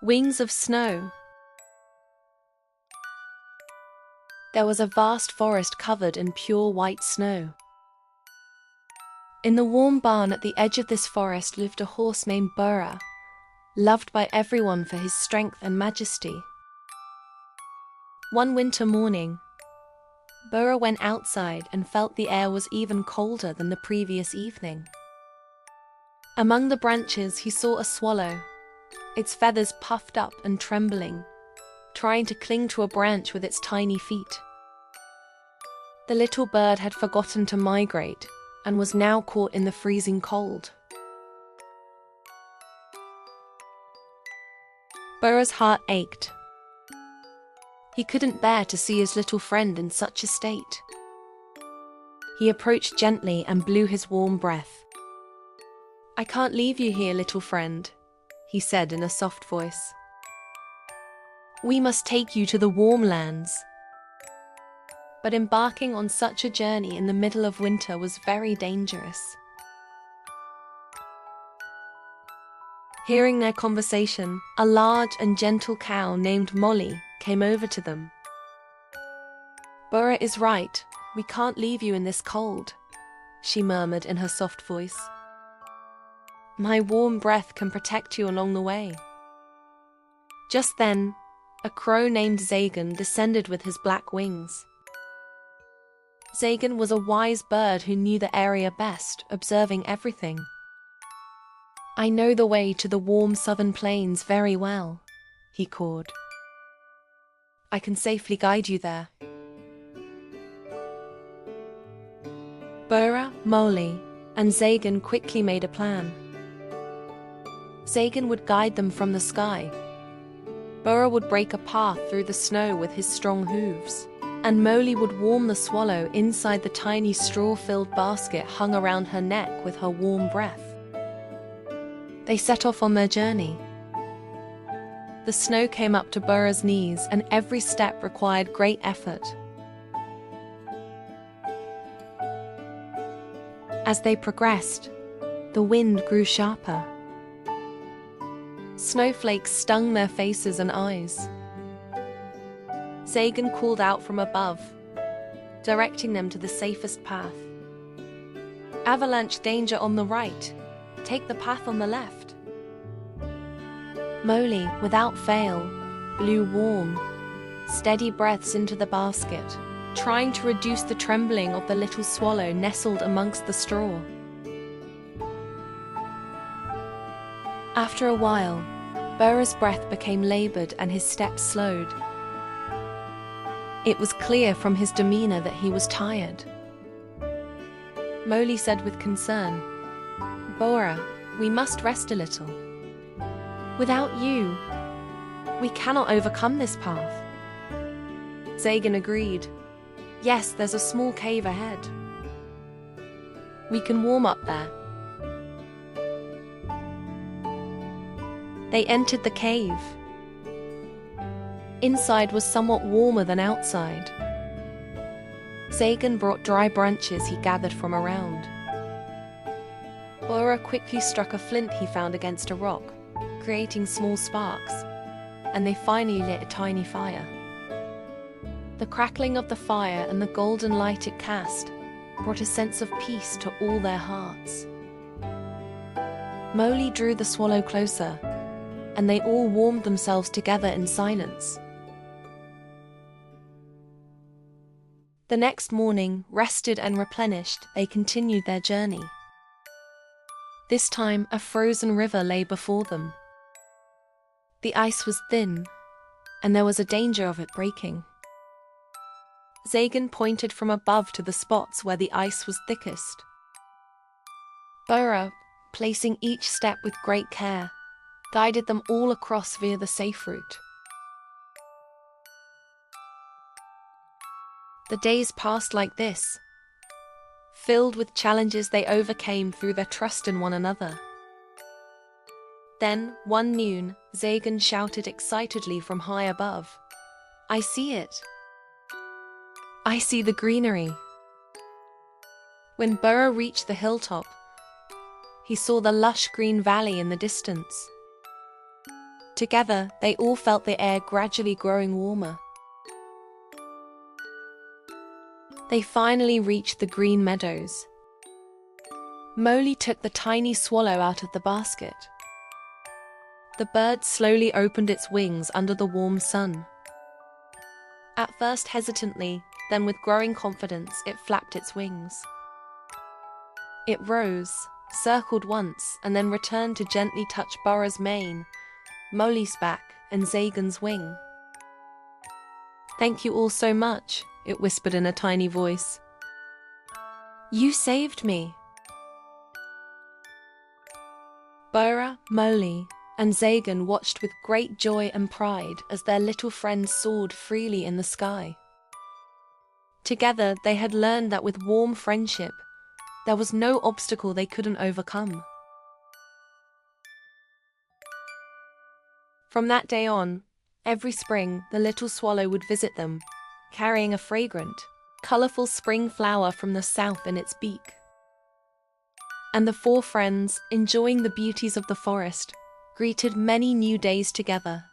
Wings of snow. There was a vast forest covered in pure white snow. In the warm barn at the edge of this forest lived a horse named Bora, loved by everyone for his strength and majesty. One winter morning, Bora went outside and felt the air was even colder than the previous evening. Among the branches he saw a swallow, its feathers puffed up and trembling, trying to cling to a branch with its tiny feet. The little bird had forgotten to migrate and was now caught in the freezing cold. Bora's heart ached. He couldn't bear to see his little friend in such a state. He approached gently and blew his warm breath. "I can't leave you here, little friend," he said in a soft voice. "We must take you to the warm lands." But embarking on such a journey in the middle of winter was very dangerous. Hearing their conversation, a large and gentle cow named Moli came over to them. "Bora is right, we can't leave you in this cold," she murmured in her soft voice. "My warm breath can protect you along the way." Just then, a crow named Zagan descended with his black wings. Zagan was a wise bird who knew the area best, observing everything. "I know the way to the warm southern plains very well," he cawed. "I can safely guide you there." Bora, Moli, and Zagan quickly made a plan. Zagan would guide them from the sky. Bora would break a path through the snow with his strong hooves, and Moli would warm the swallow inside the tiny straw-filled basket hung around her neck with her warm breath. They set off on their journey. The snow came up to Bora's knees, and every step required great effort. As they progressed, the wind grew sharper. Snowflakes stung their faces and eyes. Zagan called out from above, directing them to the safest path. "Avalanche danger on the right. Take the path on the left." Moli, without fail, blew warm, steady breaths into the basket, trying to reduce the trembling of the little swallow nestled amongst the straw. After a while, Bora's breath became labored and his steps slowed. It was clear from his demeanor that he was tired. Moli said with concern, "Bora, we must rest a little. Without you, we cannot overcome this path." Zagan agreed. "Yes, there's a small cave ahead. We can warm up there." They entered the cave. Inside was somewhat warmer than outside. Zagan brought dry branches he gathered from around. Bora quickly struck a flint he found against a rock, creating small sparks, and they finally lit a tiny fire. The crackling of the fire and the golden light it cast brought a sense of peace to all their hearts. Moli drew the swallow closer, and they all warmed themselves together in silence. The next morning, rested and replenished, they continued their journey. This time, a frozen river lay before them. The ice was thin, and there was a danger of it breaking. Zagan pointed from above to the spots where the ice was thickest. Bora, placing each step with great care, guided them all across via the safe route. The days passed like this, filled with challenges they overcame through their trust in one another. Then, one noon, Zagan shouted excitedly from high above, "I see it! I see the greenery!" When Bora reached the hilltop, he saw the lush green valley in the distance. Together, they all felt the air gradually growing warmer. They finally reached the green meadows. Moli took the tiny swallow out of the basket. The bird slowly opened its wings under the warm sun. At first hesitantly, then with growing confidence, it flapped its wings. It rose, circled once, and then returned to gently touch Bora's mane, Moli's back, and Zagan's wing. "Thank you all so much," it whispered in a tiny voice. "You saved me." Bora, Moli, and Zagan watched with great joy and pride as their little friends soared freely in the sky. Together, they had learned that with warm friendship, there was no obstacle they couldn't overcome. From that day on, every spring, the little swallow would visit them, carrying a fragrant, colorful spring flower from the south in its beak. And the four friends, enjoying the beauties of the forest, greeted many new days together